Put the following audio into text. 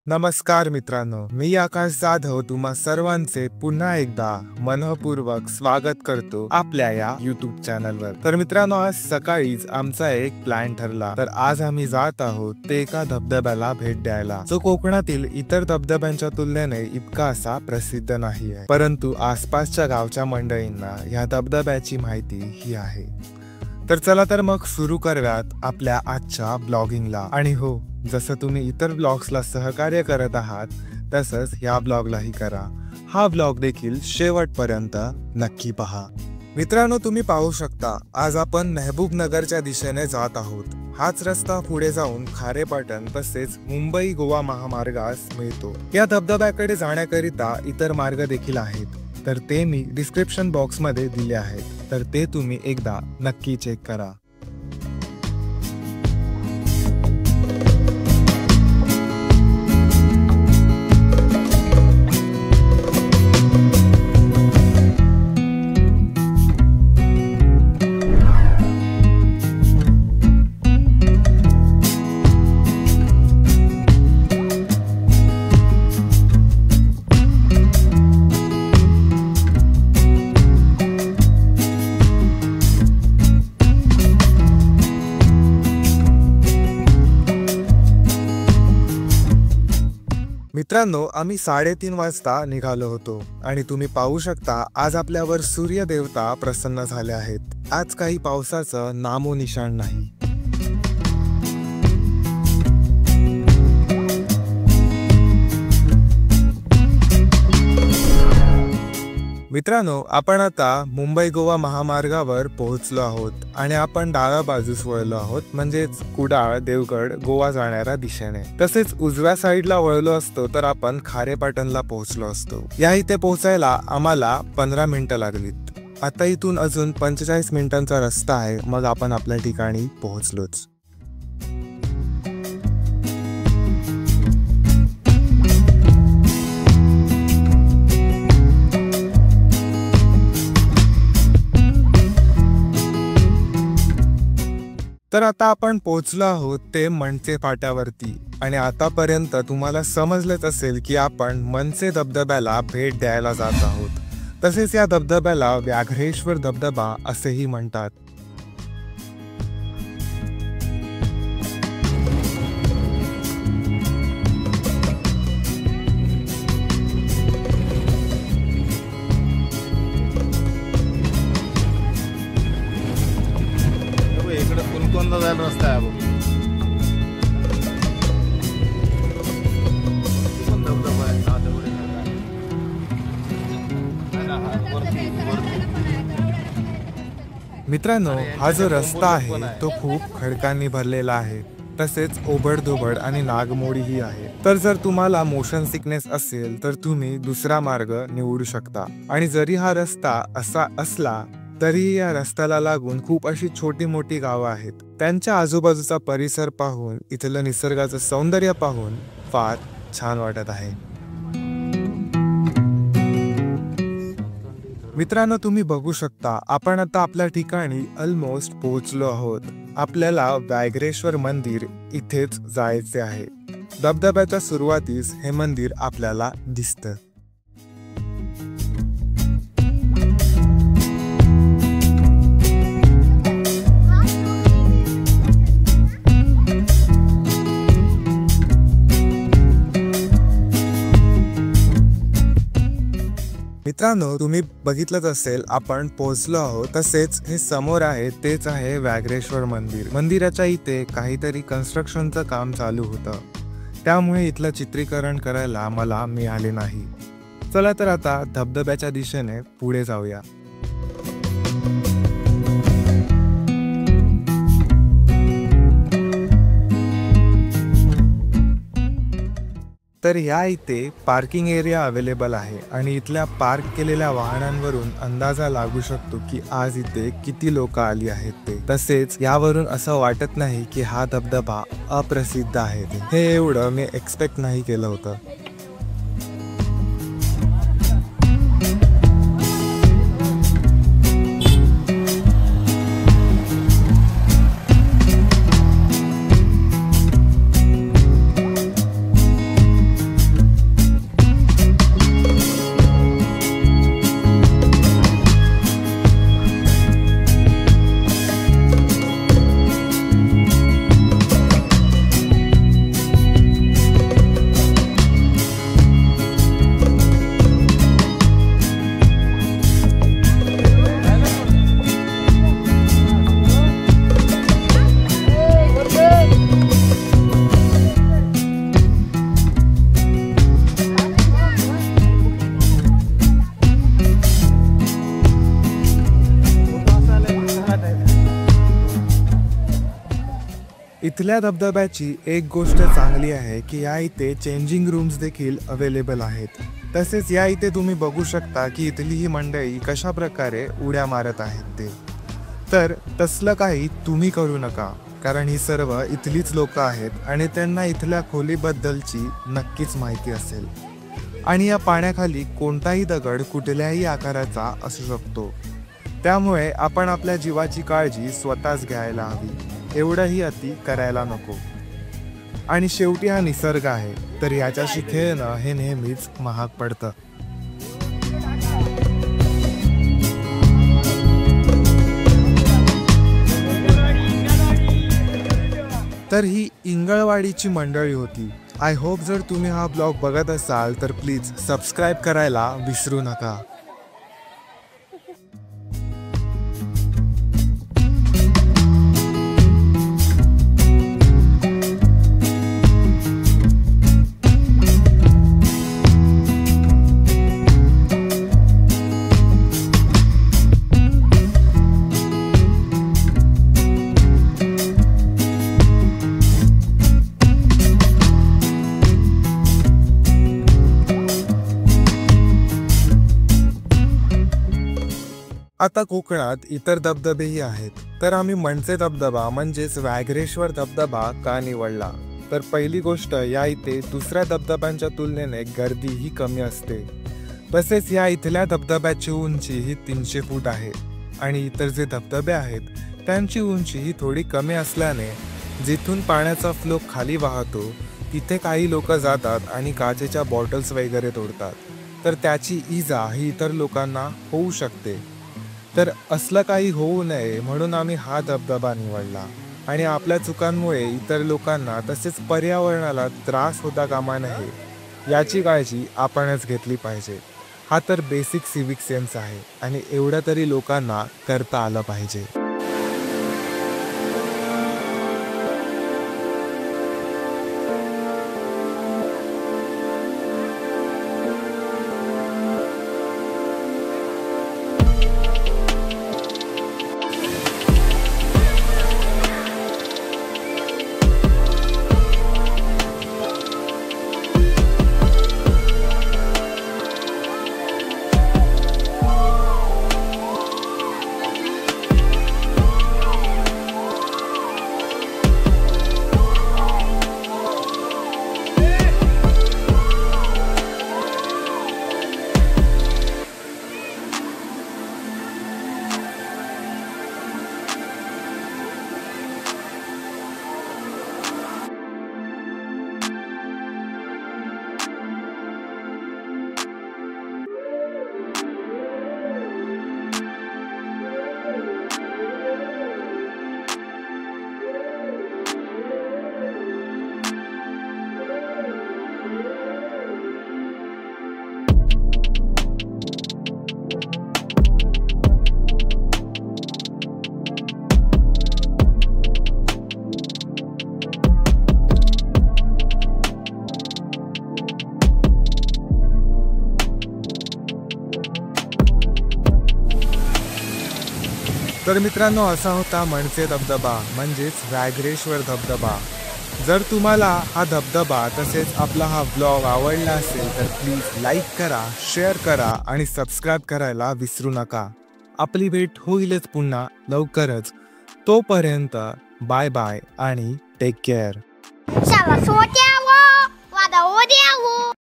नमस्कार मित्रांनो, मी आकाश जाधव तुम्हा सर्वांचे पुन्हा एकदा मनपूर्वक स्वागत करतो आपल्या या युट्यूब चॅनलवर। तर मित्रांनो, आज सकाळीच आमचा एक प्लॅन ठरला। तर आज आम्ही जात आहोत ते एका धबधब्याला भेट द्यायला, जो कोकणातील इतर धबधब्यांच्या तुलनेने इतका असा प्रसिद्ध नाही आहे, परंतु आसपासच्या गावच्या मंडळींना या धबधब्याची माहिती ही आहे। तर चला तर मग सुरू करूयात आपल्या आजच्या ब्लॉगिंगला। आणि हो, जसं तुम्ही इतर ब्लॉग्सला सहकार्य करत आहात तसंच या ब्लॉगलाही करा। हा ब्लॉग देखील शेवटपर्यंत नक्की पहा। मित्रांनो, तुम्ही पाहू शकता आज आपण मेहबूब नगरच्या दिशेने जात आहोत। हाच रस्ता पुढे जाऊन खारेपाटण तसेच मुंबई गोवा महामार्गास मिळतो। या धबधब्याकडे जाण्याकरिता इतर मार्ग देखील आहेत, तर ते मी डिस्क्रिप्शन बॉक्स मध्ये दिले आहेत, तर ते तुम्ही एकदा नक्की चेक करा। मित्रांनो, आम्ही 3:30 वाजता निघालो होतो आणि तुम्ही पाहू शकता आज आपल्यावर सूर्य देवता प्रसन्न झाले आहेत। आज काही पावसाचं नामोनिशाण नाही। मित्रांनो, आपण आता मुंबई गोवा महामार्गावर पोहोचलो आहोत आणि आपण डाव्या बाजूस वळलो आहोत, म्हणजेच कुडाळ देवगड गोवा जाणाऱ्या दिशेने। तसेच उजव्या साईडला वळलो असतो तर आपण खारेपाटणला पोहोचलो असतो। या इथे पोहोचायला आम्हाला 15 मिनिटं लागलीत। आता इथून अजून 45 मिनिटांचा रस्ता आहे, मग आपण आपल्या ठिकाणी पोहोचलोच। तर आता आपण पोहोचलो आहोत ते मनसे फाट्यावरती आणि आतापर्यंत तुम्हाला समजलंच असेल की आपण मनसे धबधब्याला भेट द्यायला जात आहोत। तसेच या धबधब्याला व्याघ्रेश्वर धबधबा असेही म्हणतात। रस्ता आहे मित्रांनो, हा जो रस्ता आहे तो खूप खडकांनी भरलेला आहे, तसेच ओबडधोबड आणि नागमोडीही आहे। तर जर तुम्हाला मोशन सिकनेस असेल तर तुम्ही दुसरा मार्ग निवडू शकता। आणि जरी हा रस्ता असा असला तरी या रस्त्याला लागून खूप अशी छोटी मोठी गावं आहेत। त्यांच्या आजूबाजूचा परिसर पाहून, इथलं निसर्गाचं सौंदर्य पाहून फार छान वाटत आहे। मित्रांनो, तुम्ही बघू शकता आपण आता आपल्या ठिकाणी ऑलमोस्ट पोहोचलो आहोत। आपल्याला व्याघ्रेश्वर मंदिर इथेच जायचे आहे। धबधब्याच्या सुरुवातीस हे मंदिर आपल्याला दिसतं। मित्रांनो, तुम्ही बघितलंच असेल आपण पोहोचलो आहोत। तसेच हे समोर आहे तेच आहे व्याघ्रेश्वर मंदिर। मंदिराच्या इथे काहीतरी कन्स्ट्रक्शनचं काम चालू होतं, त्यामुळे इथलं चित्रीकरण करायला मला मिळाले नाही। चला तर आता धबधब्याच्या दिशेने पुढे जाऊया। तर ह्या इथे पार्किंग एरिया अवेलेबल आहे आणि इथल्या पार्क केलेल्या वाहनांवरून अंदाजा लागू शकतो की आज इथे किती लोक आली आहेत ते। तसेच यावरून असं वाटत नाही की हा धबधबा अप्रसिद्ध आहे, हे एवढं मी एक्सपेक्ट नाही केलं होतं। इथल्या धबधब्याची एक गोष्ट चांगली आहे की या इथे चेंजिंग रूम्स देखील अवेलेबल आहेत. तसेच या इथे तुम्ही बघू शकता की इथली ही मंडळी कशा प्रकारे उड्या मारत आहेत ते. तर तसलं काही तुम्ही करू नका, कारण ही सर्व इथलीच लोक आहेत आणि त्यांना इथल्या खोलीबद्दलची नक्कीच माहिती असेल. आणि या पाण्याखाली कोणताही दगड कुठल्याही आकाराचा असू शकतो. त्यामुळे आपण आपल्या जीवाची काळजी स्वतःच घ्यायला हवी, एवढंही अति करायला नको. आणि शेवटी हा निसर्ग आहे, तर याच्याशी खेळणं हे नेहमीच महाग पडतं. तर ही इंगळवाडीची मंडळी होती. आय होप जर तुम्ही हा ब्लॉग बघत असाल तर प्लीज सबस्क्राईब करायला विसरू नका. आता कोकणात इतर धबधबेही आहेत, तर आम्ही मनसे धबधबा म्हणजेच व्याघ्रेश्वर धबधबा का निवडला? तर पहिली गोष्ट, या इथे दुसऱ्या धबधब्यांच्या तुलनेने गर्दीही कमी असते. तसेच या इथल्या धबधब्याची उंची ही 300 फूट आहे आणि इतर जे धबधबे आहेत त्यांची उंची ही थोडी कमी असल्याने जिथून पाण्याचा फ्लो खाली वाहतो तिथे काही लोक जातात आणि काचेच्या बॉटल्स वगैरे तोडतात, तर त्याची इजा ही इतर लोकांना होऊ शकते. तर असलं काही होऊ नये म्हणून आम्ही हा धबधबा निवडला आणि आपल्या चुकांमुळे इतर लोकांना तसेच पर्यावरणाला त्रास होता कामा नये याची काळजी आपणच घेतली पाहिजे. हा तर बेसिक सिविक सेन्स आहे आणि एवढं तरी लोकांना करता आलं पाहिजे. तर मित्रांनो, असा होता मनसे धबधबा म्हणजेच व्याघ्रेश्वर धबधबा. जर तुम्हाला हा धबधबा तसेच आपला हा ब्लॉग आवडला असेल तर प्लीज लाईक करा, शेअर करा आणि सबस्क्राईब करायला विसरू नका. आपली भेट होईलच पुन्हा लवकरच. तोपर्यंत बाय बाय आणि टेक केअर.